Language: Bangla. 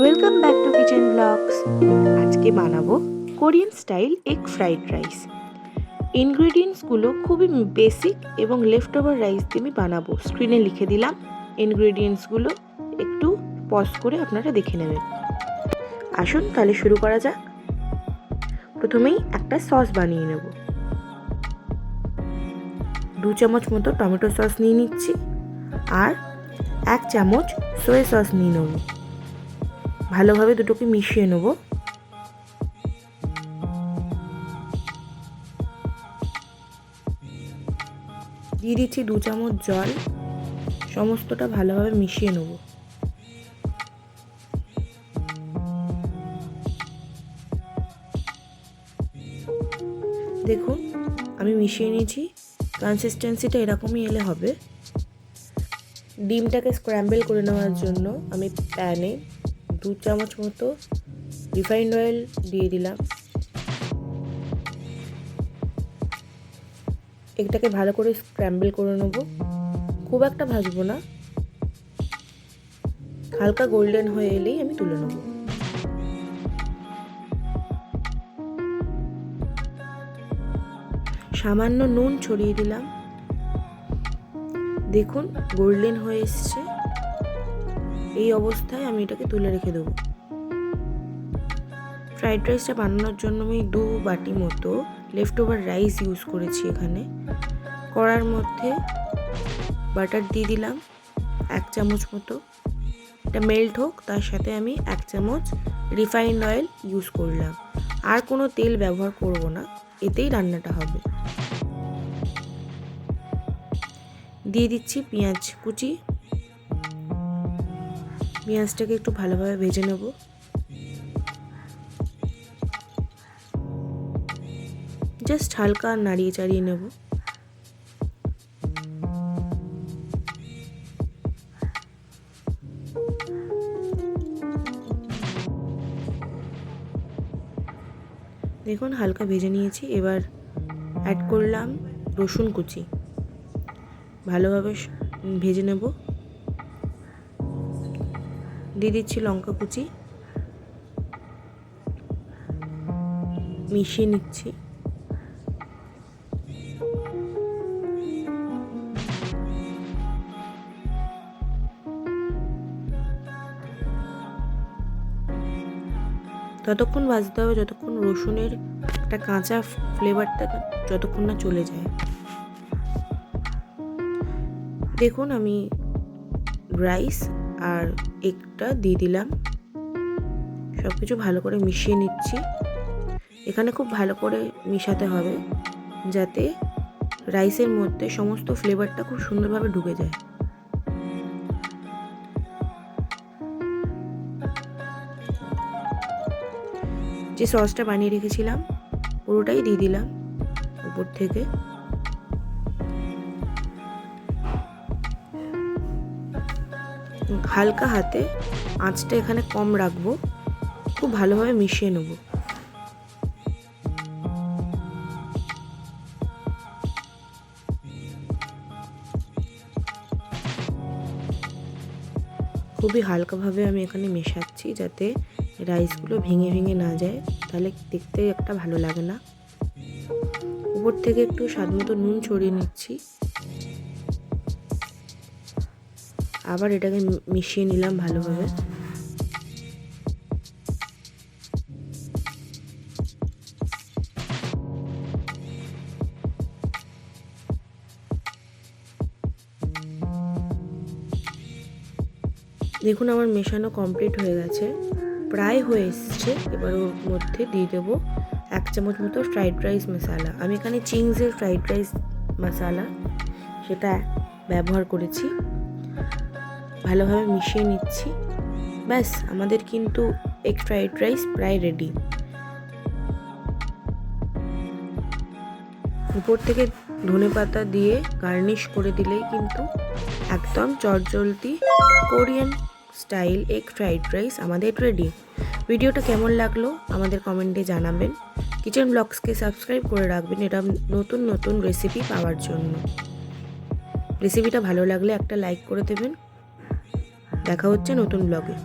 Welcome back to kitchen blogs. আজকে বানাবো Korean style egg fried rice. ইনগ্রেডিয়েন্টসগুলো খুবই বেসিক এবং লেফট ওভার রাইস দিয়ে আমি বানাবো। স্ক্রিনে লিখে দিলাম ইনগ্রেডিয়েন্টসগুলো, একটু পজ করে আপনারা দেখে নেবেন। আসুন তাহলে শুরু করা যাক। প্রথমেই একটা সস বানিয়ে নেব। 2 চামচ মতো টমেটো সস নিয়ে নিচ্ছি আর 1 চামচ সয়া সস নিয়ে নেব। ভালোভাবে দুটোকে মিশিয়ে নেব। দিয়ে দিচ্ছি 2 চামচ জল। সমস্তটা ভালোভাবে মিশিয়ে নেব। দেখুন আমি মিশিয়ে নিয়েছি। কনসিস্টেন্সিটা এরকমই এলে হবে। ডিমটাকে স্ক্র্যাম্বল করে নেওয়ার জন্য আমি প্যানে 2 চামচ মতো রিফাইন্ড অয়েল দিয়ে দিলাম। এটাকে ভালো করে স্ক্র্যাম্বল করে নেব। খুব একটা ভাজবো না, হালকা গোল্ডেন হয়ে এলেই আমি তুলে নেব। সামান্য নুন ছড়িয়ে দিলাম। দেখুন গোল্ডেন হয়ে এসছে। এই অবস্থায় আমি এটাকে তুলে রেখে দেবো। ফ্রাইড রাইসটা বানানোর জন্য আমি 2 বাটি মতো লেফট ওভার রাইস ইউজ করেছি। এখানে কড়ার মধ্যে বাটার দিয়ে দিলাম 1 চামচ মতো। এটা মেল্ট হোক, তার সাথে আমি 1 চামচ রিফাইন্ড অয়েল ইউজ করলাম। আর কোনো তেল ব্যবহার করব না, এতেই রান্নাটা হবে। দিয়ে দিচ্ছি পেঁয়াজ কুচি। পেঁয়াজটাকে একটু ভালোভাবে ভেজে নেব। জাস্ট হালকা নাড়িয়ে চাড়িয়ে নেব। দেখুন হালকা ভেজে নিয়েছি। এবার অ্যাড করলাম রসুন কুচি। ভালোভাবে ভেজে নেব। দিয়ে দিচ্ছি লঙ্কা কুচি। মিশিয়ে নিচ্ছি। ততক্ষণ ভাজতে হবে যতক্ষণ রসুনের একটা কাঁচা ফ্লেভারটা যতক্ষণ না চলে যায়। দেখুন আমি রাইস আর এগটা দিয়ে দিলাম। সব কিছু ভালো করে মিশিয়ে নিচ্ছি। এখানে খুব ভালো করে মিশাতে হবে যাতে রাইসের মধ্যে সমস্ত ফ্লেভারটা খুব সুন্দরভাবে ঢুকে যায়। যে সসটা বানিয়ে রেখেছিলাম পুরোটাই দিয়ে দিলাম উপর থেকে। হালকা হাতে আঁচটা এখানে কম রাখবো। খুব ভালোভাবে মিশিয়ে নেব। খুবই হালকাভাবে আমি এখানে মেশাচ্ছি যাতে রাইসগুলো ভেঙে ভেঙে না যায়, তাহলে দেখতে একটা ভালো লাগে না। উপর থেকে একটু স্বাদ মতো নুন ছড়িয়ে নিচ্ছি। আবার এটাকে মিশিয়ে নিলাম ভালোভাবে। দেখুন আমার মেশানো কমপ্লিট হয়ে গেছে, প্রায় হয়ে এসছে। এবার ওর মধ্যে দিয়ে দেবো 1 চামচ মতো ফ্রাইড রাইস মশলা। আমি এখানে চিংসের ফ্রাইড রাইস মশলা সেটা ব্যবহার করেছি। ভালোভাবে মিশিয়ে নিচ্ছি। ব্যাস আমাদের কিন্তু এগ ফ্রাইড রাইস প্রায় রেডি। উপর থেকে ধনেপাতা দিয়ে গার্নিশ করে দিলেই কিন্তু একদম চটজলদি Korean style egg fried rice আমাদের রেডি। ভিডিওটা কেমন লাগলো আমাদের কমেন্টে জানাবেন। কিচেন ব্লগসকে সাবস্ক্রাইব করে রাখবেন এটা নতুন নতুন রেসিপি পাওয়ার জন্য। রেসিপিটা ভালো লাগলে একটা লাইক করে দেবেন। দেখা হচ্ছে নতুন ব্লগে।